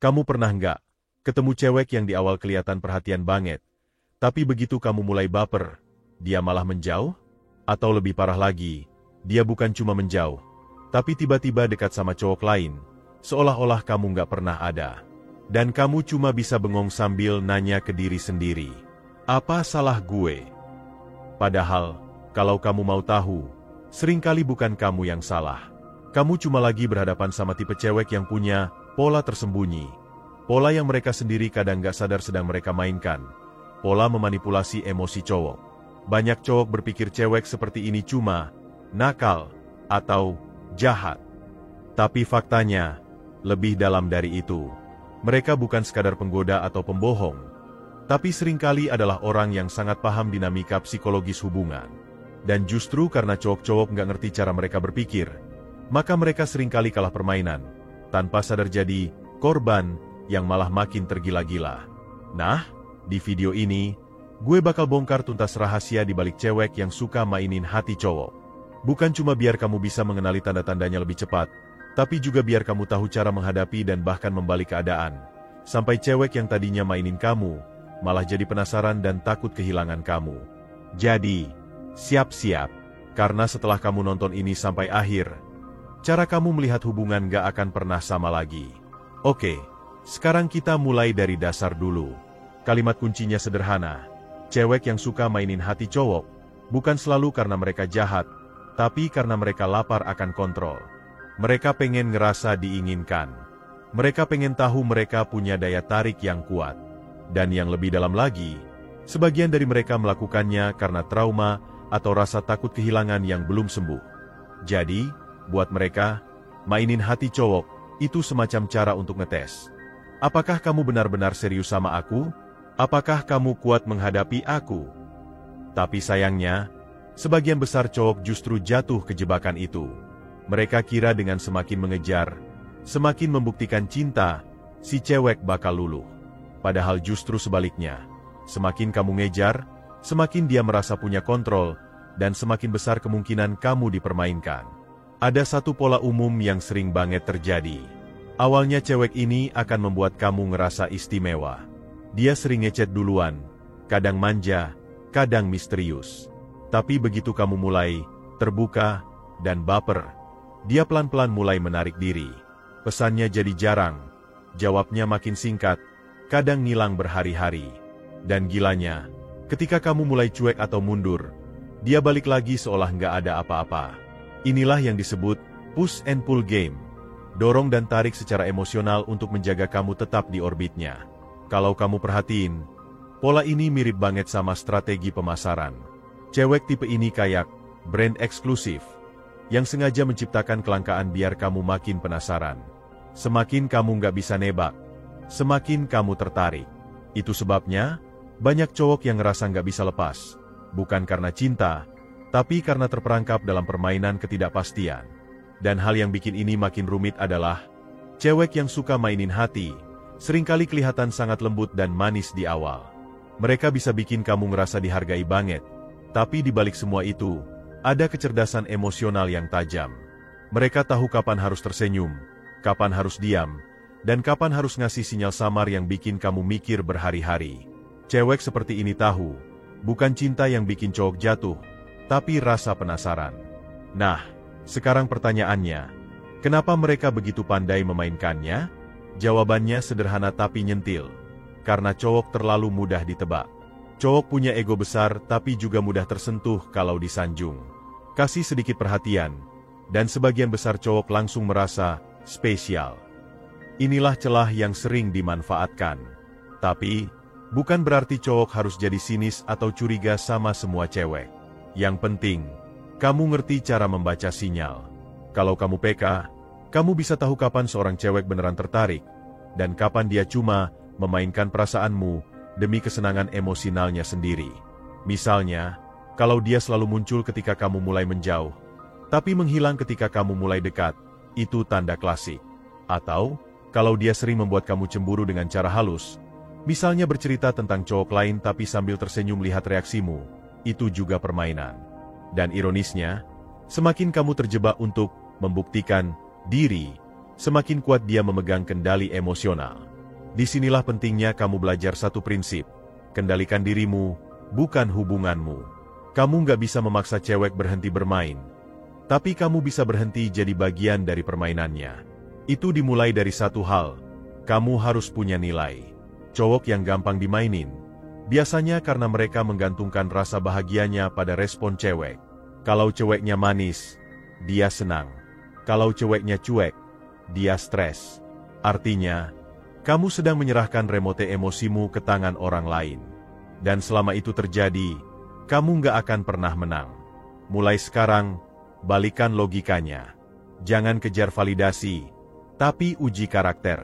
Kamu pernah nggak ketemu cewek yang di awal kelihatan perhatian banget, tapi begitu kamu mulai baper, dia malah menjauh? Atau lebih parah lagi, dia bukan cuma menjauh, tapi tiba-tiba dekat sama cowok lain, seolah-olah kamu nggak pernah ada. Dan kamu cuma bisa bengong sambil nanya ke diri sendiri, apa salah gue? Padahal, kalau kamu mau tahu, seringkali bukan kamu yang salah. Kamu cuma lagi berhadapan sama tipe cewek yang punya pola tersembunyi. Pola yang mereka sendiri kadang nggak sadar sedang mereka mainkan. Pola memanipulasi emosi cowok. Banyak cowok berpikir cewek seperti ini cuma nakal atau jahat. Tapi faktanya, lebih dalam dari itu. Mereka bukan sekadar penggoda atau pembohong, tapi seringkali adalah orang yang sangat paham dinamika psikologis hubungan. Dan justru karena cowok-cowok nggak ngerti cara mereka berpikir, maka mereka seringkali kalah permainan, tanpa sadar jadi korban yang malah makin tergila-gila. Nah, di video ini, gue bakal bongkar tuntas rahasia di balik cewek yang suka mainin hati cowok. Bukan cuma biar kamu bisa mengenali tanda-tandanya lebih cepat, tapi juga biar kamu tahu cara menghadapi dan bahkan membalik keadaan. Sampai cewek yang tadinya mainin kamu, malah jadi penasaran dan takut kehilangan kamu. Jadi, siap-siap, karena setelah kamu nonton ini sampai akhir, cara kamu melihat hubungan gak akan pernah sama lagi. Oke, sekarang kita mulai dari dasar dulu. Kalimat kuncinya sederhana. Cewek yang suka mainin hati cowok, bukan selalu karena mereka jahat, tapi karena mereka lapar akan kontrol. Mereka pengen ngerasa diinginkan. Mereka pengen tahu mereka punya daya tarik yang kuat. Dan yang lebih dalam lagi, sebagian dari mereka melakukannya karena trauma atau rasa takut kehilangan yang belum sembuh. Jadi, buat mereka, mainin hati cowok itu semacam cara untuk ngetes. Apakah kamu benar-benar serius sama aku? Apakah kamu kuat menghadapi aku? Tapi sayangnya, sebagian besar cowok justru jatuh ke jebakan itu. Mereka kira dengan semakin mengejar, semakin membuktikan cinta, si cewek bakal luluh. Padahal justru sebaliknya, semakin kamu ngejar, semakin dia merasa punya kontrol, dan semakin besar kemungkinan kamu dipermainkan. Ada satu pola umum yang sering banget terjadi. Awalnya cewek ini akan membuat kamu ngerasa istimewa. Dia sering ngechat duluan, kadang manja, kadang misterius. Tapi begitu kamu mulai terbuka dan baper, dia pelan-pelan mulai menarik diri. Pesannya jadi jarang, jawabnya makin singkat, kadang ngilang berhari-hari. Dan gilanya, ketika kamu mulai cuek atau mundur, dia balik lagi seolah nggak ada apa-apa. Inilah yang disebut push and pull game. Dorong dan tarik secara emosional untuk menjaga kamu tetap di orbitnya. Kalau kamu perhatiin, pola ini mirip banget sama strategi pemasaran. Cewek tipe ini kayak brand eksklusif, yang sengaja menciptakan kelangkaan biar kamu makin penasaran. Semakin kamu nggak bisa nebak, semakin kamu tertarik. Itu sebabnya, banyak cowok yang ngerasa nggak bisa lepas. Bukan karena cinta, tapi karena terperangkap dalam permainan ketidakpastian. Dan hal yang bikin ini makin rumit adalah, cewek yang suka mainin hati, seringkali kelihatan sangat lembut dan manis di awal. Mereka bisa bikin kamu ngerasa dihargai banget, tapi di balik semua itu, ada kecerdasan emosional yang tajam. Mereka tahu kapan harus tersenyum, kapan harus diam, dan kapan harus ngasih sinyal samar yang bikin kamu mikir berhari-hari. Cewek seperti ini tahu, bukan cinta yang bikin cowok jatuh, tapi rasa penasaran. Nah, sekarang pertanyaannya, kenapa mereka begitu pandai memainkannya? Jawabannya sederhana tapi nyentil. Karena cowok terlalu mudah ditebak. Cowok punya ego besar tapi juga mudah tersentuh kalau disanjung. Kasih sedikit perhatian, dan sebagian besar cowok langsung merasa spesial. Inilah celah yang sering dimanfaatkan. Tapi, bukan berarti cowok harus jadi sinis atau curiga sama semua cewek. Yang penting, kamu ngerti cara membaca sinyal. Kalau kamu peka, kamu bisa tahu kapan seorang cewek beneran tertarik, dan kapan dia cuma memainkan perasaanmu demi kesenangan emosionalnya sendiri. Misalnya, kalau dia selalu muncul ketika kamu mulai menjauh, tapi menghilang ketika kamu mulai dekat, itu tanda klasik. Atau, kalau dia sering membuat kamu cemburu dengan cara halus, misalnya bercerita tentang cowok lain tapi sambil tersenyum lihat reaksimu, itu juga permainan. Dan ironisnya, semakin kamu terjebak untuk membuktikan diri, semakin kuat dia memegang kendali emosional. Disinilah pentingnya kamu belajar satu prinsip. Kendalikan dirimu, bukan hubunganmu. Kamu nggak bisa memaksa cewek berhenti bermain. Tapi kamu bisa berhenti jadi bagian dari permainannya. Itu dimulai dari satu hal. Kamu harus punya nilai. Cowok yang gampang dimainin, biasanya karena mereka menggantungkan rasa bahagianya pada respon cewek. Kalau ceweknya manis, dia senang. Kalau ceweknya cuek, dia stres. Artinya, kamu sedang menyerahkan remote emosimu ke tangan orang lain. Dan selama itu terjadi, kamu nggak akan pernah menang. Mulai sekarang, balikan logikanya. Jangan kejar validasi, tapi uji karakter.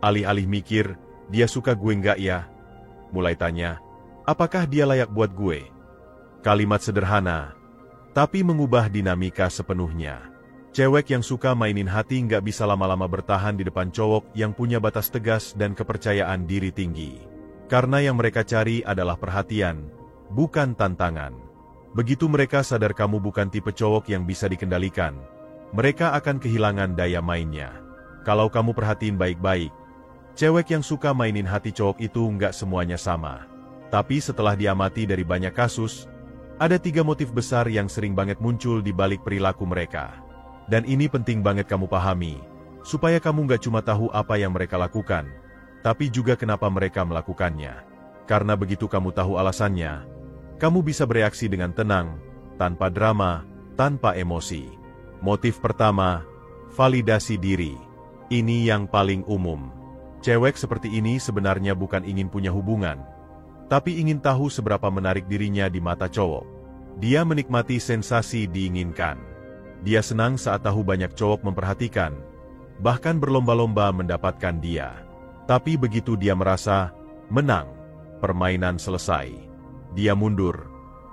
Alih-alih mikir, dia suka gue nggak ya? Mulai tanya, apakah dia layak buat gue? Kalimat sederhana, tapi mengubah dinamika sepenuhnya. Cewek yang suka mainin hati nggak bisa lama-lama bertahan di depan cowok yang punya batas tegas dan kepercayaan diri tinggi. Karena yang mereka cari adalah perhatian, bukan tantangan. Begitu mereka sadar kamu bukan tipe cowok yang bisa dikendalikan, mereka akan kehilangan daya mainnya. Kalau kamu perhatiin baik-baik, cewek yang suka mainin hati cowok itu nggak semuanya sama. Tapi setelah diamati dari banyak kasus, ada 3 motif besar yang sering banget muncul di balik perilaku mereka. Dan ini penting banget kamu pahami, supaya kamu nggak cuma tahu apa yang mereka lakukan, tapi juga kenapa mereka melakukannya. Karena begitu kamu tahu alasannya, kamu bisa bereaksi dengan tenang, tanpa drama, tanpa emosi. Motif pertama, validasi diri. Ini yang paling umum. Cewek seperti ini sebenarnya bukan ingin punya hubungan, tapi ingin tahu seberapa menarik dirinya di mata cowok. Dia menikmati sensasi diinginkan. Dia senang saat tahu banyak cowok memperhatikan, bahkan berlomba-lomba mendapatkan dia. Tapi begitu dia merasa menang, permainan selesai. Dia mundur,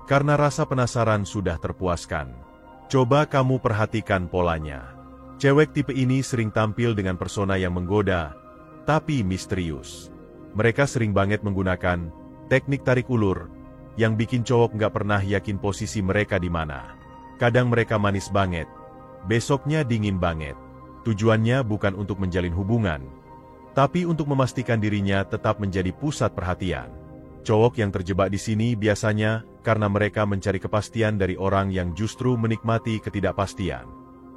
karena rasa penasaran sudah terpuaskan. Coba kamu perhatikan polanya. Cewek tipe ini sering tampil dengan persona yang menggoda, tapi misterius. Mereka sering banget menggunakan teknik tarik ulur, yang bikin cowok nggak pernah yakin posisi mereka di mana. Kadang mereka manis banget, besoknya dingin banget. Tujuannya bukan untuk menjalin hubungan, tapi untuk memastikan dirinya tetap menjadi pusat perhatian. Cowok yang terjebak di sini biasanya karena mereka mencari kepastian dari orang yang justru menikmati ketidakpastian.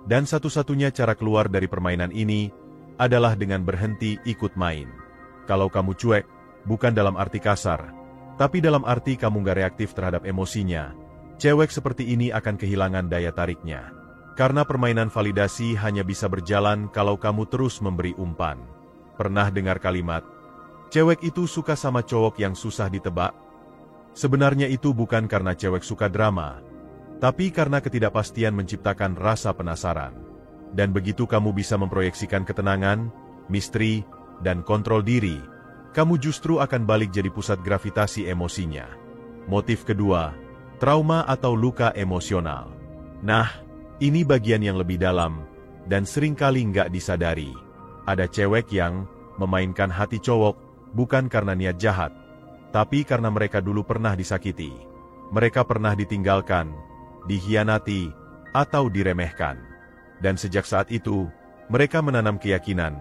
Dan satu-satunya cara keluar dari permainan ini adalah dengan berhenti ikut main. Kalau kamu cuek, bukan dalam arti kasar, tapi dalam arti kamu nggak reaktif terhadap emosinya, cewek seperti ini akan kehilangan daya tariknya. Karena permainan validasi hanya bisa berjalan kalau kamu terus memberi umpan. Pernah dengar kalimat, cewek itu suka sama cowok yang susah ditebak? Sebenarnya itu bukan karena cewek suka drama, tapi karena ketidakpastian menciptakan rasa penasaran. Dan begitu kamu bisa memproyeksikan ketenangan, misteri, dan kontrol diri, kamu justru akan balik jadi pusat gravitasi emosinya. Motif kedua, trauma atau luka emosional. Nah, ini bagian yang lebih dalam, dan seringkali nggak disadari. Ada cewek yang memainkan hati cowok, bukan karena niat jahat, tapi karena mereka dulu pernah disakiti. Mereka pernah ditinggalkan, dikhianati, atau diremehkan. Dan sejak saat itu, mereka menanam keyakinan,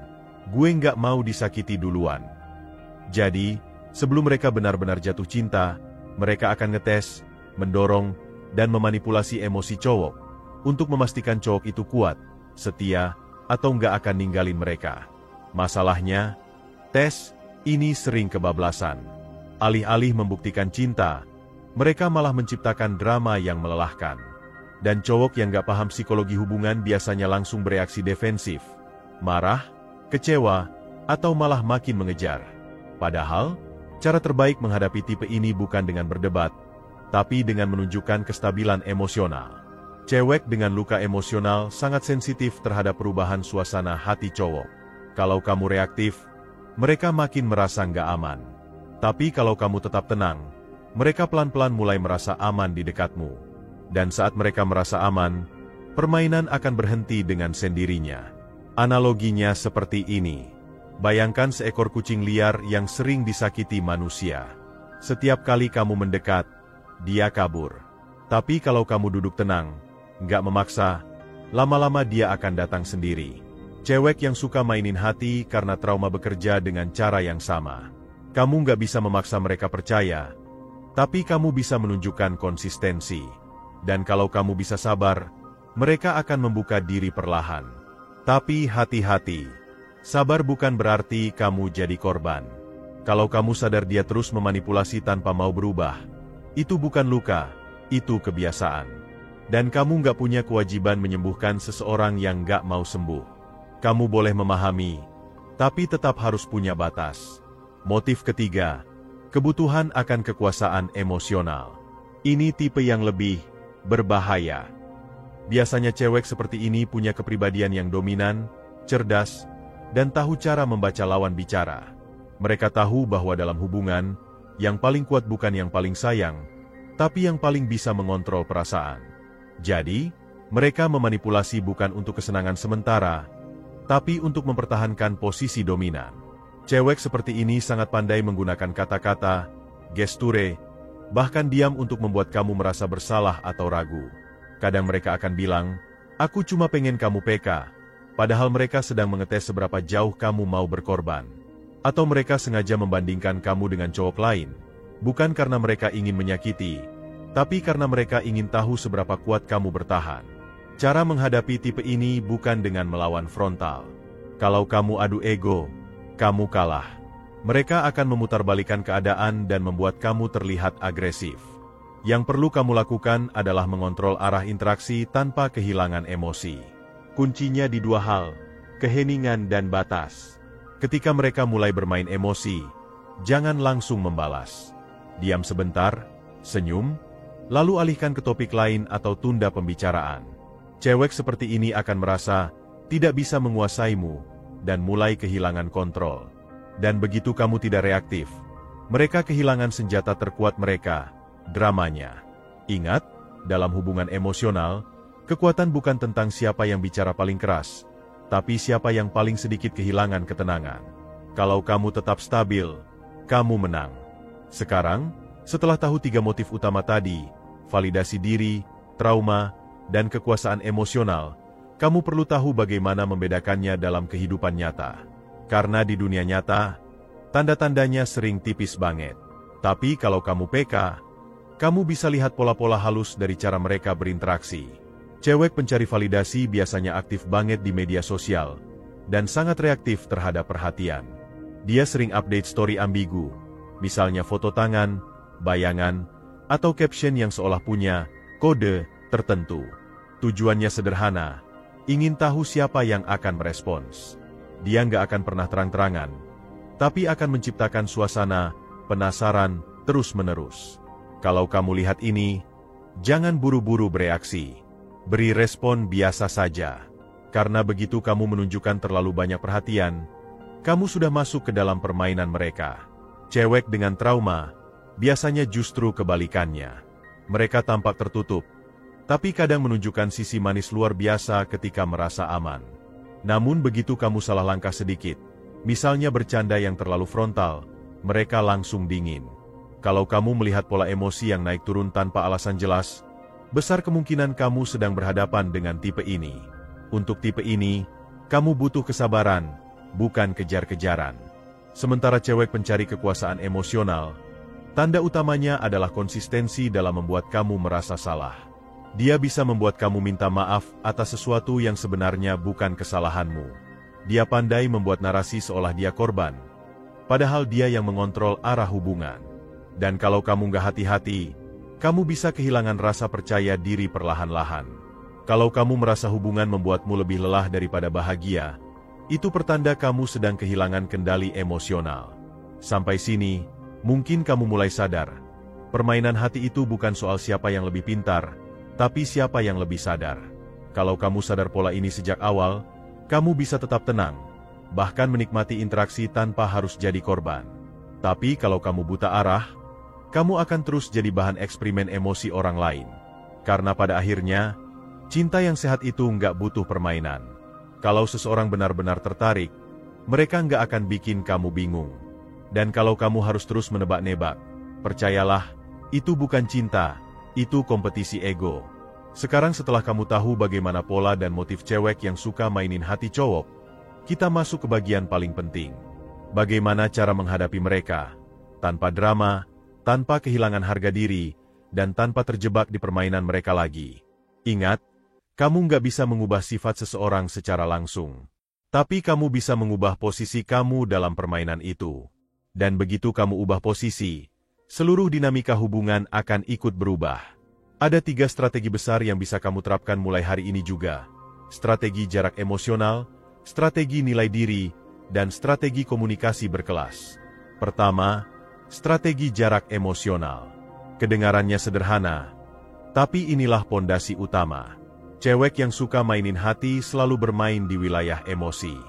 gue nggak mau disakiti duluan. Jadi, sebelum mereka benar-benar jatuh cinta, mereka akan ngetes, mendorong, dan memanipulasi emosi cowok, untuk memastikan cowok itu kuat, setia, atau nggak akan ninggalin mereka. Masalahnya, tes ini sering kebablasan. Alih-alih membuktikan cinta, mereka malah menciptakan drama yang melelahkan. Dan cowok yang nggak paham psikologi hubungan biasanya langsung bereaksi defensif, marah, kecewa, atau malah makin mengejar. Padahal, cara terbaik menghadapi tipe ini bukan dengan berdebat, tapi dengan menunjukkan kestabilan emosional. Cewek dengan luka emosional sangat sensitif terhadap perubahan suasana hati cowok. Kalau kamu reaktif, mereka makin merasa nggak aman. Tapi kalau kamu tetap tenang, mereka pelan-pelan mulai merasa aman di dekatmu. Dan saat mereka merasa aman, permainan akan berhenti dengan sendirinya. Analoginya seperti ini. Bayangkan seekor kucing liar yang sering disakiti manusia. Setiap kali kamu mendekat, dia kabur. Tapi kalau kamu duduk tenang, nggak memaksa, lama-lama dia akan datang sendiri. Cewek yang suka mainin hati karena trauma bekerja dengan cara yang sama. Kamu nggak bisa memaksa mereka percaya, tapi kamu bisa menunjukkan konsistensi. Dan kalau kamu bisa sabar, mereka akan membuka diri perlahan. Tapi hati-hati, sabar bukan berarti kamu jadi korban. Kalau kamu sadar dia terus memanipulasi tanpa mau berubah, itu bukan luka, itu kebiasaan. Dan kamu nggak punya kewajiban menyembuhkan seseorang yang nggak mau sembuh. Kamu boleh memahami, tapi tetap harus punya batas. Motif ketiga, kebutuhan akan kekuasaan emosional. Ini tipe yang lebih berbahaya. Biasanya cewek seperti ini punya kepribadian yang dominan, cerdas, dan tahu cara membaca lawan bicara. Mereka tahu bahwa dalam hubungan, yang paling kuat bukan yang paling sayang, tapi yang paling bisa mengontrol perasaan. Jadi, mereka memanipulasi bukan untuk kesenangan sementara, tapi untuk mempertahankan posisi dominan. Cewek seperti ini sangat pandai menggunakan kata-kata, gesture, bahkan diam untuk membuat kamu merasa bersalah atau ragu. Kadang mereka akan bilang, "Aku cuma pengen kamu PK," padahal mereka sedang mengetes seberapa jauh kamu mau berkorban. Atau mereka sengaja membandingkan kamu dengan cowok lain, bukan karena mereka ingin menyakiti, tapi karena mereka ingin tahu seberapa kuat kamu bertahan. Cara menghadapi tipe ini bukan dengan melawan frontal. Kalau kamu adu ego, kamu kalah. Mereka akan memutarbalikkan keadaan dan membuat kamu terlihat agresif. Yang perlu kamu lakukan adalah mengontrol arah interaksi tanpa kehilangan emosi. Kuncinya di dua hal, keheningan dan batas. Ketika mereka mulai bermain emosi, jangan langsung membalas. Diam sebentar, senyum, lalu alihkan ke topik lain atau tunda pembicaraan. Cewek seperti ini akan merasa tidak bisa menguasaimu dan mulai kehilangan kontrol. Dan begitu kamu tidak reaktif, mereka kehilangan senjata terkuat mereka, dramanya. Ingat, dalam hubungan emosional, kekuatan bukan tentang siapa yang bicara paling keras, tapi siapa yang paling sedikit kehilangan ketenangan. Kalau kamu tetap stabil, kamu menang. Sekarang, setelah tahu 3 motif utama tadi, validasi diri, trauma, dan kekuasaan emosional, kamu perlu tahu bagaimana membedakannya dalam kehidupan nyata. Karena di dunia nyata, tanda-tandanya sering tipis banget. Tapi kalau kamu PK, kamu bisa lihat pola-pola halus dari cara mereka berinteraksi. Cewek pencari validasi biasanya aktif banget di media sosial, dan sangat reaktif terhadap perhatian. Dia sering update story ambigu, misalnya foto tangan, bayangan, atau caption yang seolah punya kode tertentu. Tujuannya sederhana, ingin tahu siapa yang akan merespons. Dia nggak akan pernah terang-terangan, tapi akan menciptakan suasana penasaran terus-menerus. Kalau kamu lihat ini, jangan buru-buru bereaksi. Beri respon biasa saja. Karena begitu kamu menunjukkan terlalu banyak perhatian, kamu sudah masuk ke dalam permainan mereka. Cewek dengan trauma biasanya justru kebalikannya. Mereka tampak tertutup, tapi kadang menunjukkan sisi manis luar biasa ketika merasa aman. Namun begitu kamu salah langkah sedikit, misalnya bercanda yang terlalu frontal, mereka langsung dingin. Kalau kamu melihat pola emosi yang naik turun tanpa alasan jelas, besar kemungkinan kamu sedang berhadapan dengan tipe ini. Untuk tipe ini, kamu butuh kesabaran, bukan kejar-kejaran. Sementara cewek pencari kekuasaan emosional, tanda utamanya adalah konsistensi dalam membuat kamu merasa salah. Dia bisa membuat kamu minta maaf atas sesuatu yang sebenarnya bukan kesalahanmu. Dia pandai membuat narasi seolah dia korban, padahal dia yang mengontrol arah hubungan. Dan kalau kamu nggak hati-hati, kamu bisa kehilangan rasa percaya diri perlahan-lahan. Kalau kamu merasa hubungan membuatmu lebih lelah daripada bahagia, itu pertanda kamu sedang kehilangan kendali emosional. Sampai sini, mungkin kamu mulai sadar, permainan hati itu bukan soal siapa yang lebih pintar, tapi siapa yang lebih sadar. Kalau kamu sadar pola ini sejak awal, kamu bisa tetap tenang, bahkan menikmati interaksi tanpa harus jadi korban. Tapi kalau kamu buta arah, kamu akan terus jadi bahan eksperimen emosi orang lain. Karena pada akhirnya, cinta yang sehat itu nggak butuh permainan. Kalau seseorang benar-benar tertarik, mereka nggak akan bikin kamu bingung. Dan kalau kamu harus terus menebak-nebak, percayalah, itu bukan cinta, itu kompetisi ego. Sekarang setelah kamu tahu bagaimana pola dan motif cewek yang suka mainin hati cowok, kita masuk ke bagian paling penting. Bagaimana cara menghadapi mereka, tanpa drama, tanpa kehilangan harga diri, dan tanpa terjebak di permainan mereka lagi. Ingat, kamu nggak bisa mengubah sifat seseorang secara langsung. Tapi kamu bisa mengubah posisi kamu dalam permainan itu. Dan begitu kamu ubah posisi, seluruh dinamika hubungan akan ikut berubah. Ada 3 strategi besar yang bisa kamu terapkan mulai hari ini juga. Strategi jarak emosional, strategi nilai diri, dan strategi komunikasi berkelas. Pertama, strategi jarak emosional. Kedengarannya sederhana, tapi inilah pondasi utama. Cewek yang suka mainin hati selalu bermain di wilayah emosi.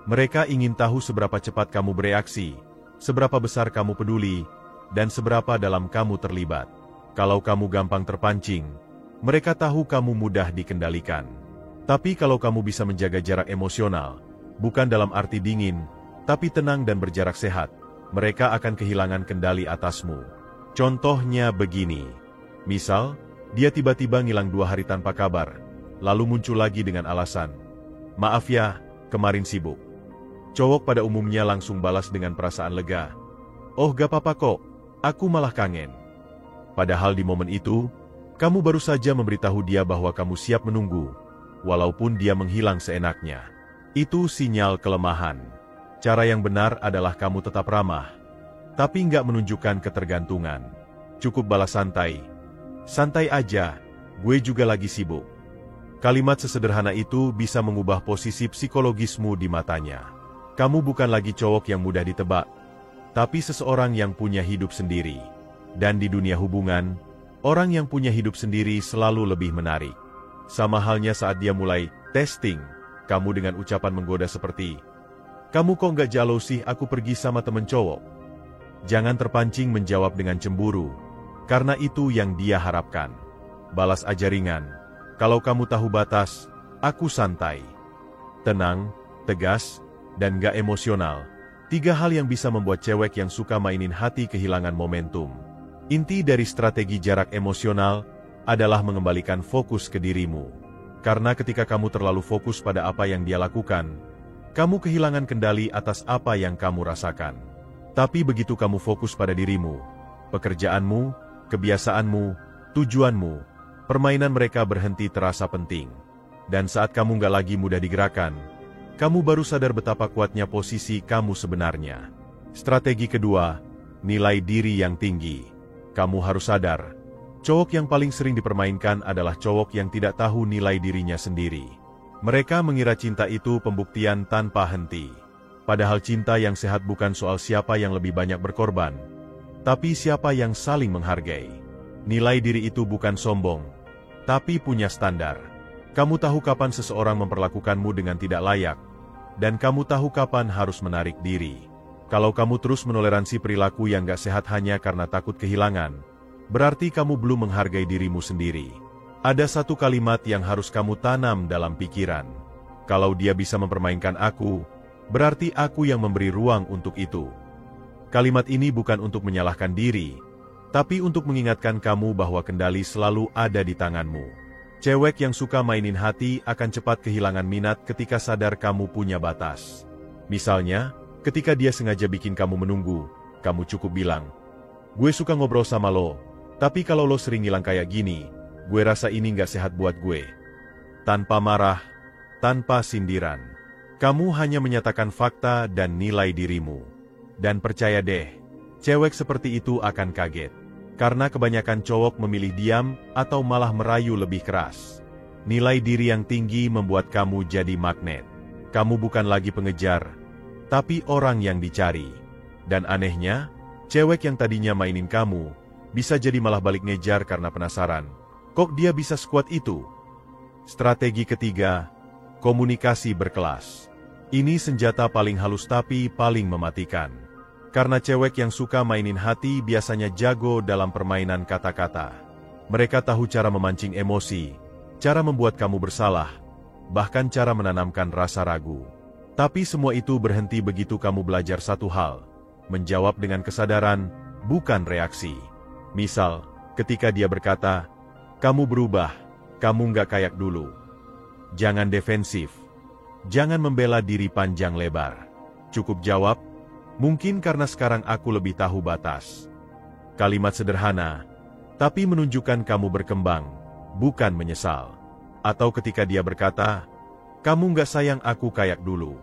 Mereka ingin tahu seberapa cepat kamu bereaksi, seberapa besar kamu peduli, dan seberapa dalam kamu terlibat. Kalau kamu gampang terpancing, mereka tahu kamu mudah dikendalikan. Tapi kalau kamu bisa menjaga jarak emosional, bukan dalam arti dingin, tapi tenang dan berjarak sehat, mereka akan kehilangan kendali atasmu. Contohnya begini. Misal, dia tiba-tiba ngilang 2 hari tanpa kabar, lalu muncul lagi dengan alasan, "Maaf ya, kemarin sibuk." Cowok pada umumnya langsung balas dengan perasaan lega, "Oh gak apa-apa kok, aku malah kangen." Padahal di momen itu, kamu baru saja memberitahu dia bahwa kamu siap menunggu, walaupun dia menghilang seenaknya. Itu sinyal kelemahan. Cara yang benar adalah kamu tetap ramah, tapi nggak menunjukkan ketergantungan. Cukup balas santai. "Santai aja, gue juga lagi sibuk." Kalimat sesederhana itu bisa mengubah posisi psikologismu di matanya. Kamu bukan lagi cowok yang mudah ditebak, tapi seseorang yang punya hidup sendiri. Dan di dunia hubungan, orang yang punya hidup sendiri selalu lebih menarik. Sama halnya saat dia mulai testing kamu dengan ucapan menggoda seperti, "Kamu kok nggak jalo sih aku pergi sama temen cowok?" Jangan terpancing menjawab dengan cemburu, karena itu yang dia harapkan. Balas aja ringan, "Kalau kamu tahu batas, aku santai." Tenang, tegas, dan gak emosional. 3 hal yang bisa membuat cewek yang suka mainin hati kehilangan momentum. Inti dari strategi jarak emosional adalah mengembalikan fokus ke dirimu. Karena ketika kamu terlalu fokus pada apa yang dia lakukan, kamu kehilangan kendali atas apa yang kamu rasakan. Tapi begitu kamu fokus pada dirimu, pekerjaanmu, kebiasaanmu, tujuanmu, permainan mereka berhenti terasa penting. Dan saat kamu nggak lagi mudah digerakkan, kamu baru sadar betapa kuatnya posisi kamu sebenarnya. Strategi kedua, nilai diri yang tinggi. Kamu harus sadar, cowok yang paling sering dipermainkan adalah cowok yang tidak tahu nilai dirinya sendiri. Mereka mengira cinta itu pembuktian tanpa henti. Padahal cinta yang sehat bukan soal siapa yang lebih banyak berkorban, tapi siapa yang saling menghargai. Nilai diri itu bukan sombong, tapi punya standar. Kamu tahu kapan seseorang memperlakukanmu dengan tidak layak, dan kamu tahu kapan harus menarik diri. Kalau kamu terus menoleransi perilaku yang gak sehat hanya karena takut kehilangan, berarti kamu belum menghargai dirimu sendiri. Ada satu kalimat yang harus kamu tanam dalam pikiran. Kalau dia bisa mempermainkan aku, berarti aku yang memberi ruang untuk itu. Kalimat ini bukan untuk menyalahkan diri, tapi untuk mengingatkan kamu bahwa kendali selalu ada di tanganmu. Cewek yang suka mainin hati akan cepat kehilangan minat ketika sadar kamu punya batas. Misalnya, ketika dia sengaja bikin kamu menunggu, kamu cukup bilang, "Gue suka ngobrol sama lo, tapi kalau lo sering ngilang kayak gini, gue rasa ini gak sehat buat gue." Tanpa marah, tanpa sindiran. Kamu hanya menyatakan fakta dan nilai dirimu. Dan percaya deh, cewek seperti itu akan kaget. Karena kebanyakan cowok memilih diam atau malah merayu lebih keras. Nilai diri yang tinggi membuat kamu jadi magnet. Kamu bukan lagi pengejar, tapi orang yang dicari. Dan anehnya, cewek yang tadinya mainin kamu, bisa jadi malah balik ngejar karena penasaran. Kok dia bisa sekuat itu? Strategi ketiga, komunikasi berkelas. Ini senjata paling halus tapi paling mematikan. Karena cewek yang suka mainin hati biasanya jago dalam permainan kata-kata. Mereka tahu cara memancing emosi, cara membuat kamu bersalah, bahkan cara menanamkan rasa ragu. Tapi semua itu berhenti begitu kamu belajar satu hal, menjawab dengan kesadaran, bukan reaksi. Misal, ketika dia berkata, "Kamu berubah, kamu nggak kayak dulu." Jangan defensif. Jangan membela diri panjang lebar. Cukup jawab, mungkin karena sekarang aku lebih tahu batas. Kalimat sederhana, tapi menunjukkan kamu berkembang, bukan menyesal. Atau ketika dia berkata, kamu nggak sayang aku kayak dulu.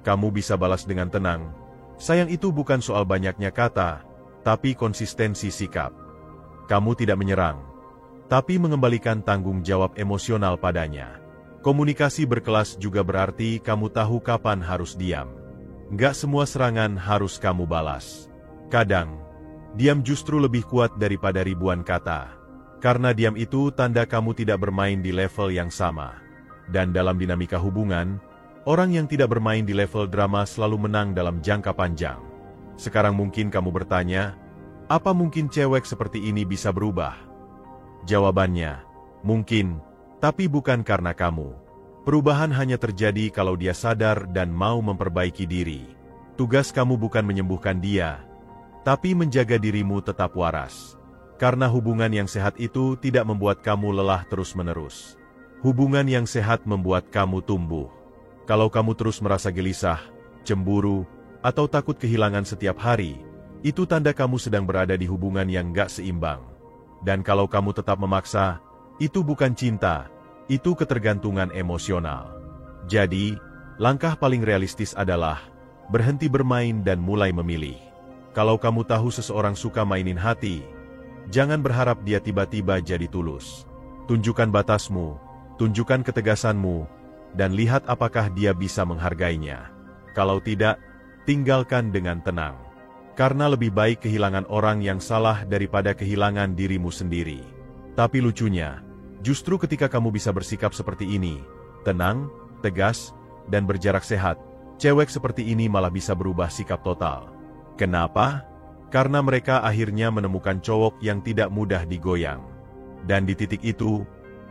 Kamu bisa balas dengan tenang, sayang itu bukan soal banyaknya kata, tapi konsistensi sikap. Kamu tidak menyerang, tapi mengembalikan tanggung jawab emosional padanya. Komunikasi berkelas juga berarti kamu tahu kapan harus diam. Nggak semua serangan harus kamu balas. Kadang, diam justru lebih kuat daripada ribuan kata. Karena diam itu tanda kamu tidak bermain di level yang sama. Dan dalam dinamika hubungan, orang yang tidak bermain di level drama selalu menang dalam jangka panjang. Sekarang mungkin kamu bertanya, apa mungkin cewek seperti ini bisa berubah? Jawabannya, mungkin, tapi bukan karena kamu. Perubahan hanya terjadi kalau dia sadar dan mau memperbaiki diri. Tugas kamu bukan menyembuhkan dia, tapi menjaga dirimu tetap waras. Karena hubungan yang sehat itu tidak membuat kamu lelah terus-menerus. Hubungan yang sehat membuat kamu tumbuh. Kalau kamu terus merasa gelisah, cemburu, atau takut kehilangan setiap hari, itu tanda kamu sedang berada di hubungan yang gak seimbang. Dan kalau kamu tetap memaksa, itu bukan cinta, itu ketergantungan emosional. Jadi, langkah paling realistis adalah berhenti bermain dan mulai memilih. Kalau kamu tahu seseorang suka mainin hati, jangan berharap dia tiba-tiba jadi tulus. Tunjukkan batasmu, tunjukkan ketegasanmu, dan lihat apakah dia bisa menghargainya. Kalau tidak, tinggalkan dengan tenang. Karena lebih baik kehilangan orang yang salah daripada kehilangan dirimu sendiri. Tapi lucunya, justru ketika kamu bisa bersikap seperti ini, tenang, tegas, dan berjarak sehat, cewek seperti ini malah bisa berubah sikap total. Kenapa? Karena mereka akhirnya menemukan cowok yang tidak mudah digoyang. Dan di titik itu,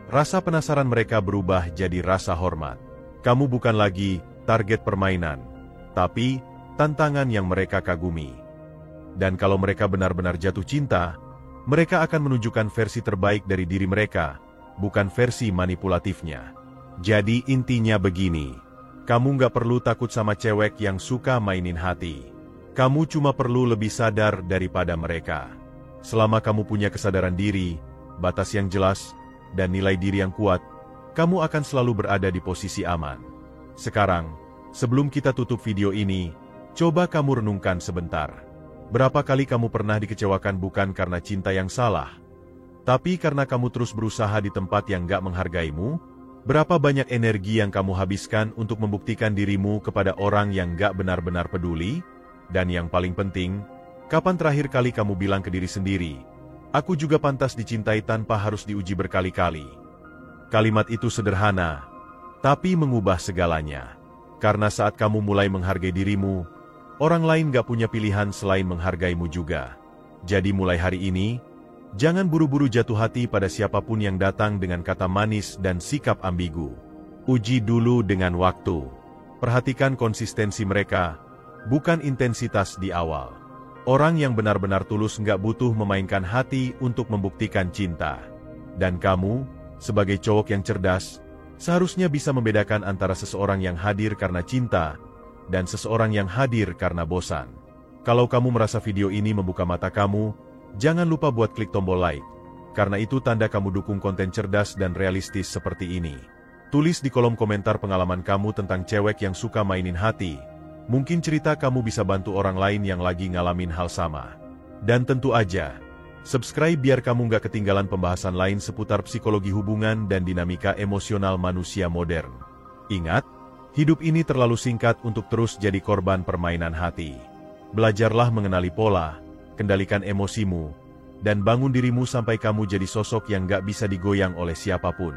rasa penasaran mereka berubah jadi rasa hormat. Kamu bukan lagi target permainan, tapi tantangan yang mereka kagumi. Dan kalau mereka benar-benar jatuh cinta, mereka akan menunjukkan versi terbaik dari diri mereka, bukan versi manipulatifnya. Jadi intinya begini, kamu nggak perlu takut sama cewek yang suka mainin hati. Kamu cuma perlu lebih sadar daripada mereka. Selama kamu punya kesadaran diri, batas yang jelas, dan nilai diri yang kuat, kamu akan selalu berada di posisi aman. Sekarang, sebelum kita tutup video ini, coba kamu renungkan sebentar. Berapa kali kamu pernah dikecewakan bukan karena cinta yang salah, tapi karena kamu terus berusaha di tempat yang gak menghargaimu? Berapa banyak energi yang kamu habiskan untuk membuktikan dirimu kepada orang yang gak benar-benar peduli? Dan yang paling penting, kapan terakhir kali kamu bilang ke diri sendiri, aku juga pantas dicintai tanpa harus diuji berkali-kali? Kalimat itu sederhana, tapi mengubah segalanya. Karena saat kamu mulai menghargai dirimu, orang lain gak punya pilihan selain menghargaimu juga. Jadi mulai hari ini, jangan buru-buru jatuh hati pada siapapun yang datang dengan kata manis dan sikap ambigu. Uji dulu dengan waktu. Perhatikan konsistensi mereka, bukan intensitas di awal. Orang yang benar-benar tulus nggak butuh memainkan hati untuk membuktikan cinta. Dan kamu, sebagai cowok yang cerdas, seharusnya bisa membedakan antara seseorang yang hadir karena cinta dan seseorang yang hadir karena bosan. Kalau kamu merasa video ini membuka mata kamu, jangan lupa buat klik tombol like, karena itu tanda kamu dukung konten cerdas dan realistis seperti ini. Tulis di kolom komentar pengalaman kamu tentang cewek yang suka mainin hati. Mungkin cerita kamu bisa bantu orang lain yang lagi ngalamin hal sama. Dan tentu aja, subscribe biar kamu nggak ketinggalan pembahasan lain seputar psikologi hubungan dan dinamika emosional manusia modern. Ingat, hidup ini terlalu singkat untuk terus jadi korban permainan hati. Belajarlah mengenali pola, kendalikan emosimu, dan bangun dirimu sampai kamu jadi sosok yang gak bisa digoyang oleh siapapun.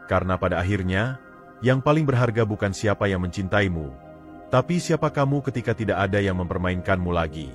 Karena pada akhirnya, yang paling berharga bukan siapa yang mencintaimu, tapi siapa kamu ketika tidak ada yang mempermainkanmu lagi.